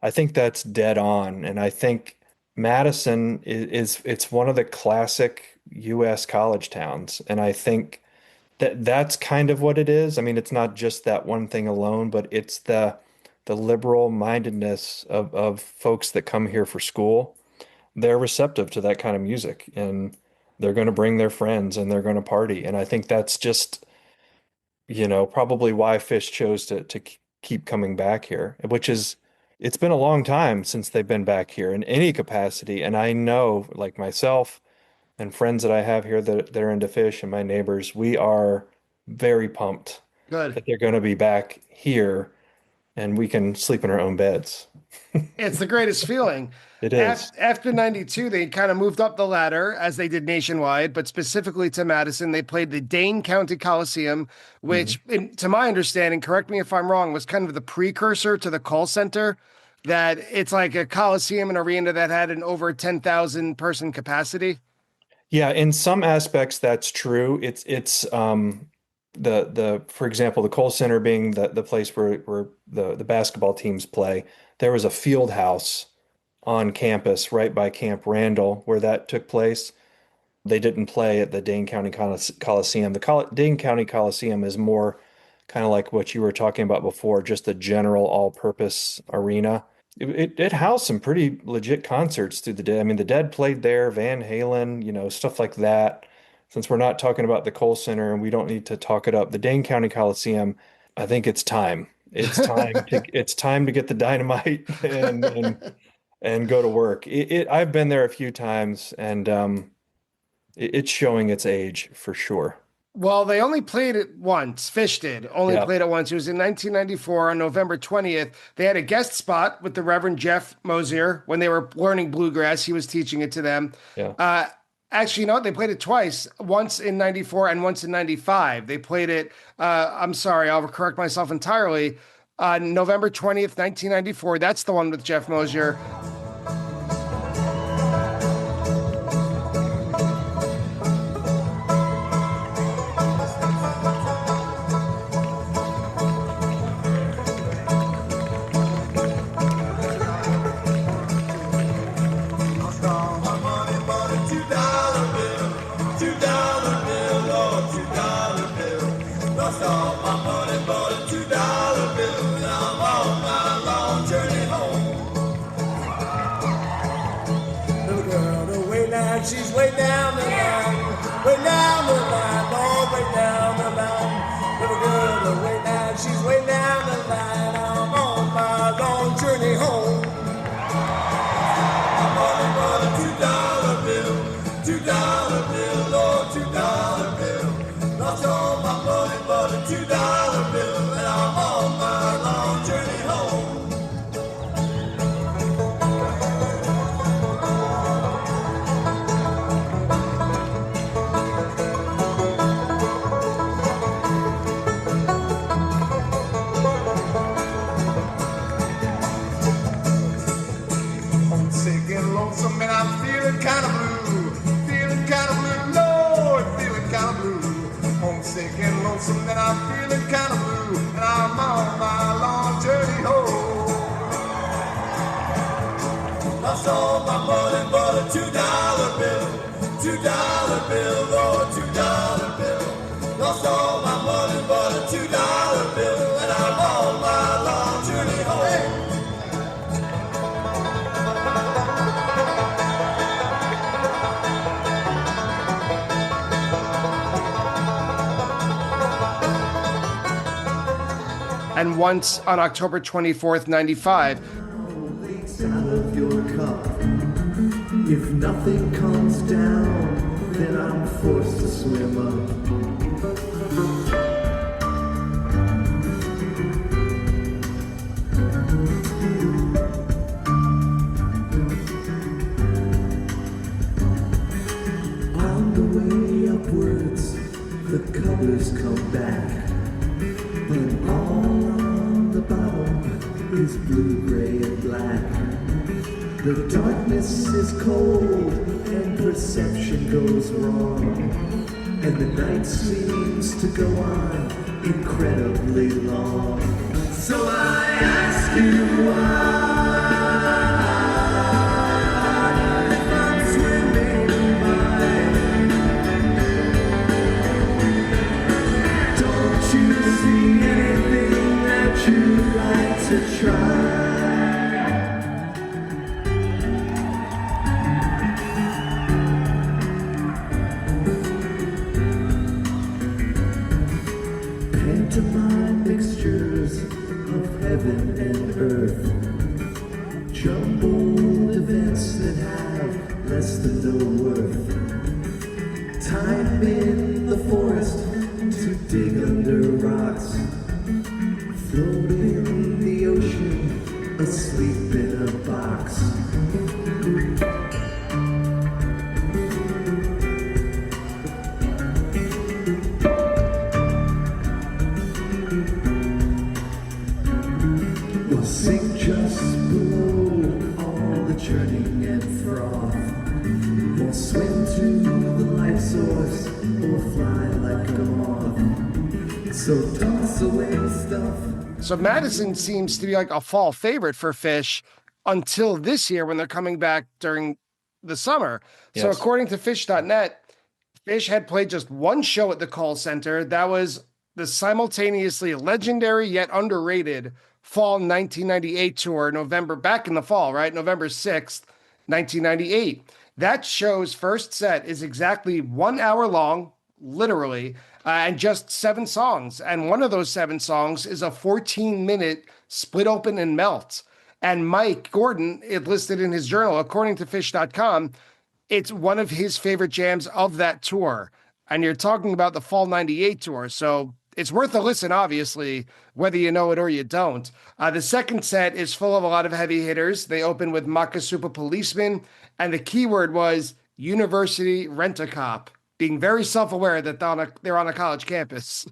I think that's dead on. And I think Madison it's one of the classic US college towns. And I think that's kind of what it is. I mean, it's not just that one thing alone, but it's the liberal mindedness of folks that come here for school. They're receptive to that kind of music, and they're going to bring their friends and they're going to party. And I think that's just, probably why Phish chose to keep coming back here, which is, it's been a long time since they've been back here in any capacity. And I know, like myself and friends that I have here that are into Phish and my neighbors, we are very pumped Good. that they're going to be back here and we can sleep in our own beds. It's the greatest feeling. It is. After 92, they kind of moved up the ladder as they did nationwide, but specifically to Madison, they played the Dane County Coliseum, which, to my understanding, correct me if I'm wrong, was kind of the precursor to the Kohl Center, that it's like a Coliseum, an arena that had an over 10,000 person capacity. Yeah, in some aspects that's true. It's the for example, the Kohl Center being the place where the basketball teams play. There was a field house on campus right by Camp Randall where that took place. They didn't play at the Dane County Coliseum. The Dane County Coliseum is more kind of like what you were talking about before, just a general all-purpose arena. It housed some pretty legit concerts through the day. I mean, the Dead played there, Van Halen, stuff like that. Since we're not talking about the Kohl Center and we don't need to talk it up, the Dane County Coliseum, I think it's time. It's time to get the dynamite and go to work. I've been there a few times, and it's showing its age for sure. Well, they only played it once. Phish did only played it once. It was in 1994 on November 20th. They had a guest spot with the Reverend Jeff Mosier when they were learning bluegrass. He was teaching it to them. Yeah. Actually, they played it twice, once in 94 and once in 95. They played it, I'm sorry, I'll correct myself entirely, November 20th, 1994. That's the one with Jeff Mosier. She's way down the line, way down the line, oh, way down the line. Little girl, way down, she's way down the line. I'm on my long journey home. I'm running for the $2 bill, Lord, $2 bill. Lost all my money for the $2 bill, and I'm on my long journey home. And I'm feeling kind of blue, Lord, feeling kind of blue. Homesick and lonesome, and I'm feeling kind of blue, and I'm on my long journey home. Lost all my money for the $2 bill, Lord, $2 bill. Lost all my money for the $2 bill, and I'm on my long journey home. Hey. And once on October 24th, 95. Out of your cup. If nothing comes down, then I'm forced to swim up. On the way upwards, the colors come back. And all on the bottom is blue, gray, and black. The darkness is cold and perception goes wrong, and the night seems to go on incredibly long. So I ask you why I'm swimming by. Don't you see anything that you'd like to try? Pantomime mixtures of heaven and earth, jumbled events that have less than no worth. Time in the forest to dig under rocks, float in the ocean, asleep in a box. We'll sink just below all the churning and froth. We'll swim to the light source or fly like a moth. So toss away stuff. So Madison seems to be like a fall favorite for Phish until this year when they're coming back during the summer. So Yes. according to Phish.net, Phish had played just one show at the Kohl Center. That was the simultaneously legendary yet underrated fall 1998 tour, back in the fall, right? November 6th, 1998. That show's first set is exactly 1 hour long, literally, and just 7 songs. And one of those 7 songs is a 14-minute Split Open and Melt. And Mike Gordon, it listed in his journal, according to Phish.com, it's one of his favorite jams of that tour. And you're talking about the fall 98 tour. So it's worth a listen, obviously, whether you know it or you don't. The second set is full of a lot of heavy hitters. They open with Makasupa Policeman, and the keyword was University Rent-A-Cop, being very self-aware that they're on a college campus.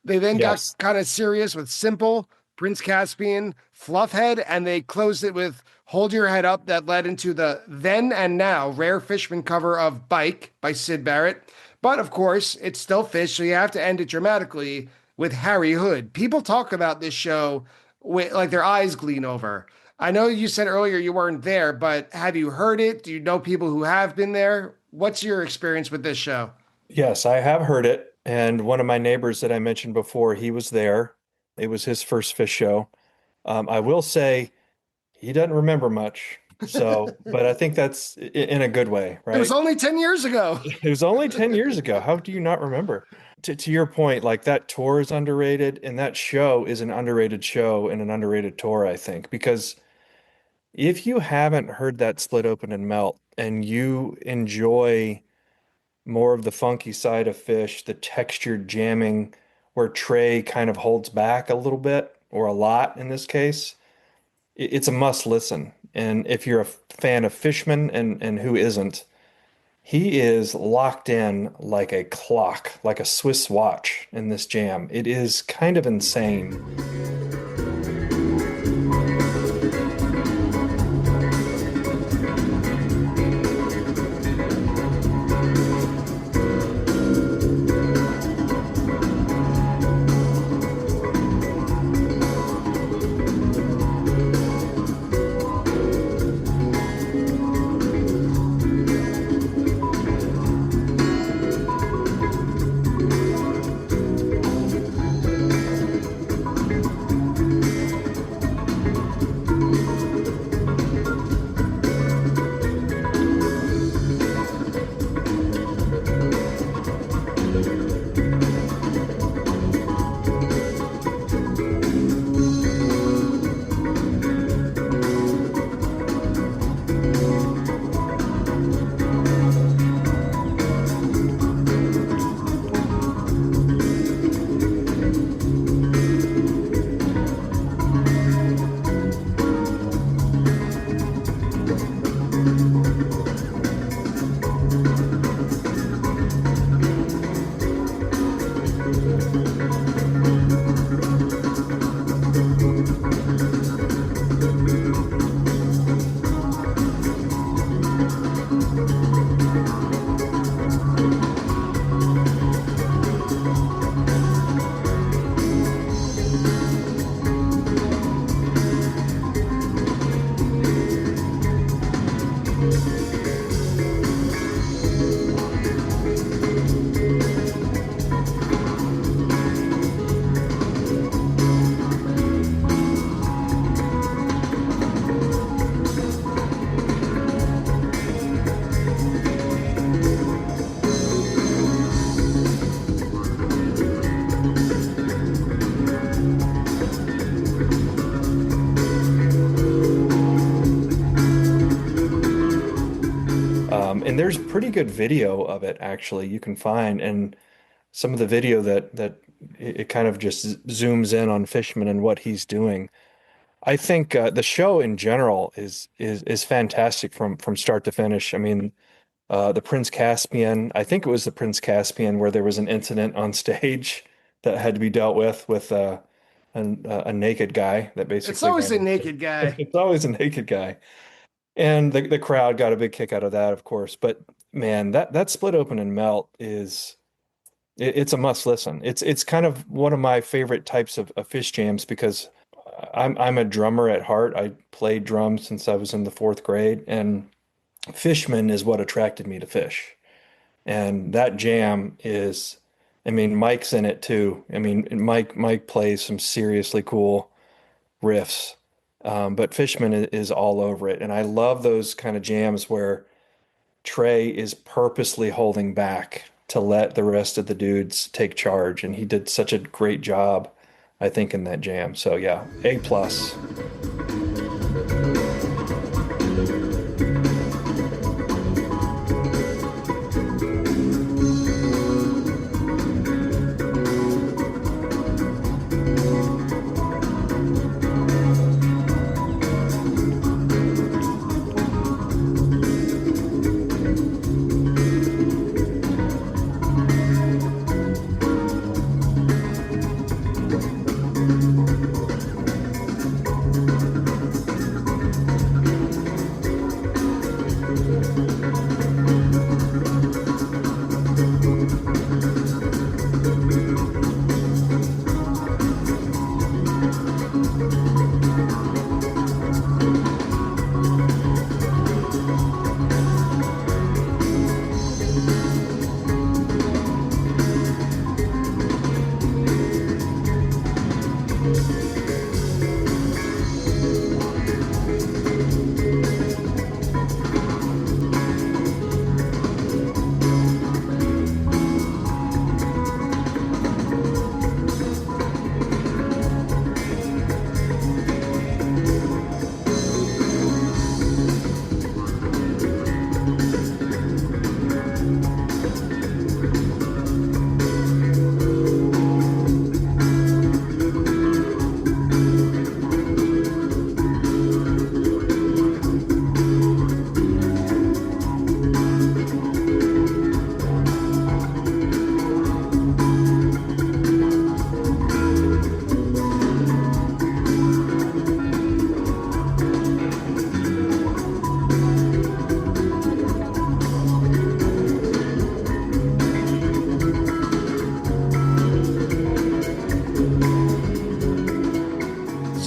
They then Yes. got kind of serious with Simple, Prince Caspian, Fluffhead, and they closed it with Hold Your Head Up, that led into the then and now rare Fishman cover of Bike by Syd Barrett. But of course, it's still Phish, so you have to end it dramatically with Harry Hood. People talk about this show with like their eyes gleam over. I know you said earlier you weren't there, but have you heard it? Do you know people who have been there? What's your experience with this show? Yes, I have heard it. And one of my neighbors that I mentioned before, he was there. It was his first Phish show. I will say he doesn't remember much. So, but I think that's in a good way, right? It was only 10 years ago. It was only 10 years ago. How do you not remember? To your point, like that tour is underrated, and that show is an underrated show and an underrated tour, I think, because if you haven't heard that Split Open and Melt and you enjoy more of the funky side of Phish, the textured jamming where Trey kind of holds back a little bit or a lot in this case, it's a must listen. And if you're a fan of Fishman, and who isn't, he is locked in like a clock, like a Swiss watch in this jam. It is kind of insane. And there's pretty good video of it actually you can find, and some of the video that it kind of just zooms in on Fishman and what he's doing. I think the show in general is fantastic from start to finish. I mean, the Prince Caspian, I think it was the Prince Caspian where there was an incident on stage that had to be dealt with a naked guy that It's basically always a ran. naked guy. It's always a naked guy. And the crowd got a big kick out of that, of course. But man, that split open and melt it's a must listen. It's kind of one of my favorite types of Fish jams because I'm a drummer at heart. I played drums since I was in the fourth grade, and Fishman is what attracted me to Fish. And that jam is, I mean, Mike's in it too. I mean, Mike plays some seriously cool riffs. But Fishman is all over it. And I love those kind of jams where Trey is purposely holding back to let the rest of the dudes take charge. And he did such a great job, I think, in that jam. So yeah, A plus.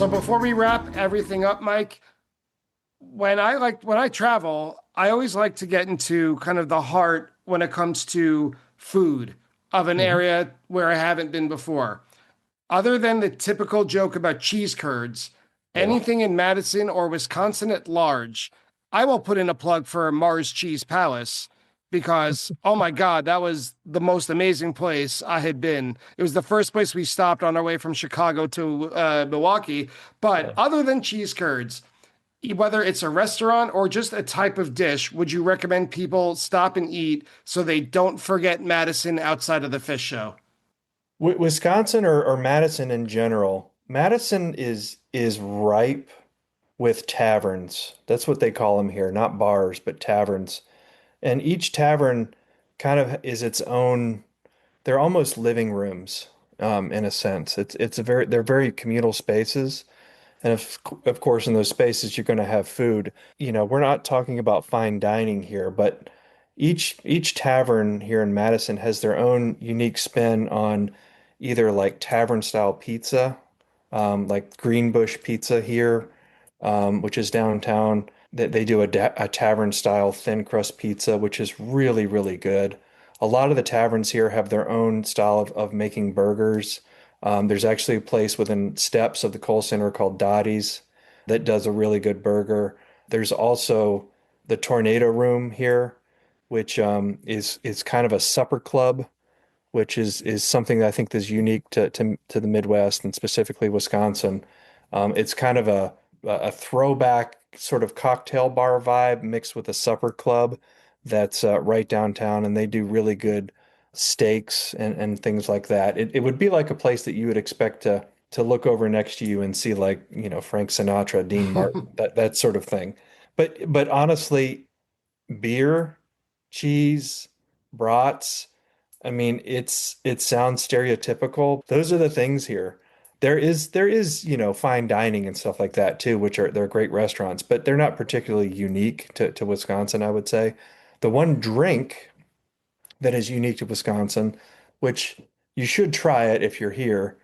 So before we wrap everything up, Mike, when I travel, I always like to get into kind of the heart when it comes to food of an Mhm. area where I haven't been before. Other than the typical joke about cheese curds, Yeah. anything in Madison or Wisconsin at large, I will put in a plug for Mars Cheese Palace because, oh my God, that was the most amazing place I had been. It was the first place we stopped on our way from Chicago to Milwaukee. But Yeah. other than cheese curds, whether it's a restaurant or just a type of dish, would you recommend people stop and eat so they don't forget Madison outside of the Fish show? Wisconsin or Madison in general, Madison is ripe with taverns. That's what they call them here, not bars, but taverns. And each tavern kind of is its own, they're almost living rooms, in a sense. They're very communal spaces. And of course, in those spaces, you're going to have food. You know, we're not talking about fine dining here, but each tavern here in Madison has their own unique spin on either like tavern style pizza, like Greenbush Pizza here, which is downtown. They do a tavern style thin crust pizza, which is really, really good. A lot of the taverns here have their own style of making burgers. There's actually a place within steps of the Kohl Center called Dottie's that does a really good burger. There's also the Tornado Room here, which is kind of a supper club, which is something that I think is unique to the Midwest and specifically Wisconsin. It's kind of a throwback sort of cocktail bar vibe mixed with a supper club that's right downtown, and they do really good steaks and things like that. It would be like a place that you would expect to look over next to you and see, like, Frank Sinatra, Dean Martin, that sort of thing. But honestly, beer, cheese, brats, I mean, it sounds stereotypical. Those are the things here. There is, fine dining and stuff like that too, they're great restaurants, but they're not particularly unique to Wisconsin, I would say. The one drink that is unique to Wisconsin, which you should try it if you're here,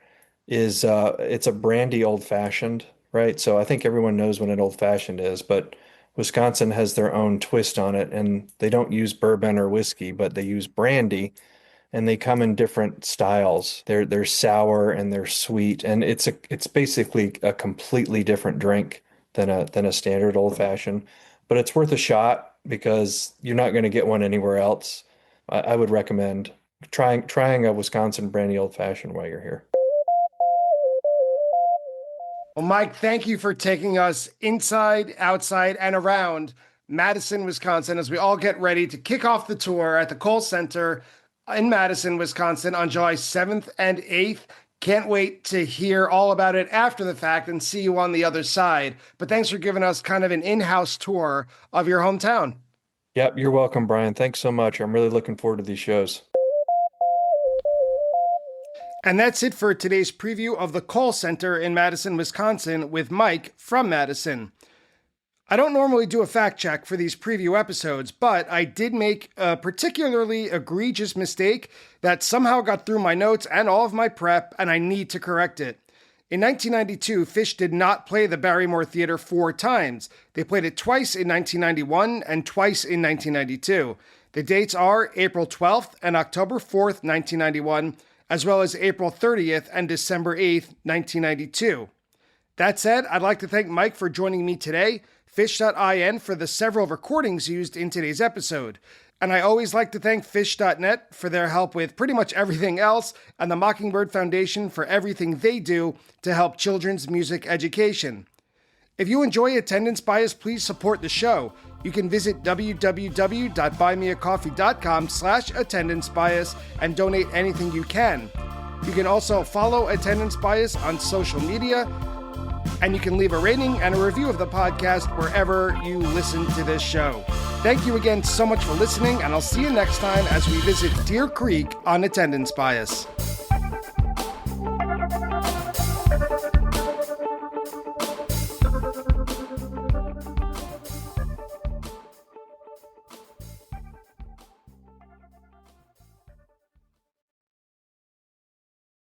is it's a brandy old fashioned, right? So I think everyone knows what an old fashioned is, but Wisconsin has their own twist on it, and they don't use bourbon or whiskey, but they use brandy, and they come in different styles. They're sour and they're sweet, and it's basically a completely different drink than a standard old fashioned. But it's worth a shot because you're not going to get one anywhere else. I would recommend trying a Wisconsin brandy old fashioned while you're here. Well, Mike, thank you for taking us inside, outside, and around Madison, Wisconsin, as we all get ready to kick off the tour at the Kohl Center in Madison, Wisconsin on July 7th and 8th. Can't wait to hear all about it after the fact and see you on the other side. But thanks for giving us kind of an in-house tour of your hometown. Yep, you're welcome, Brian. Thanks so much. I'm really looking forward to these shows. And that's it for today's preview of the Kohl Center in Madison, Wisconsin with Mike from Madison. I don't normally do a fact check for these preview episodes, but I did make a particularly egregious mistake that somehow got through my notes and all of my prep, and I need to correct it. In 1992, Phish did not play the Barrymore Theater 4 times. They played it twice in 1991 and twice in 1992. The dates are April 12th and October 4th, 1991, as well as April 30th and December 8th, 1992. That said, I'd like to thank Mike for joining me today, Phish.in for the several recordings used in today's episode. And I always like to thank Phish.net for their help with pretty much everything else, and the Mockingbird Foundation for everything they do to help children's music education. If you enjoy Attendance Bias, please support the show. You can visit www.buymeacoffee.com/attendancebias and donate anything you can. You can also follow Attendance Bias on social media, and you can leave a rating and a review of the podcast wherever you listen to this show. Thank you again so much for listening, and I'll see you next time as we visit Deer Creek on Attendance Bias.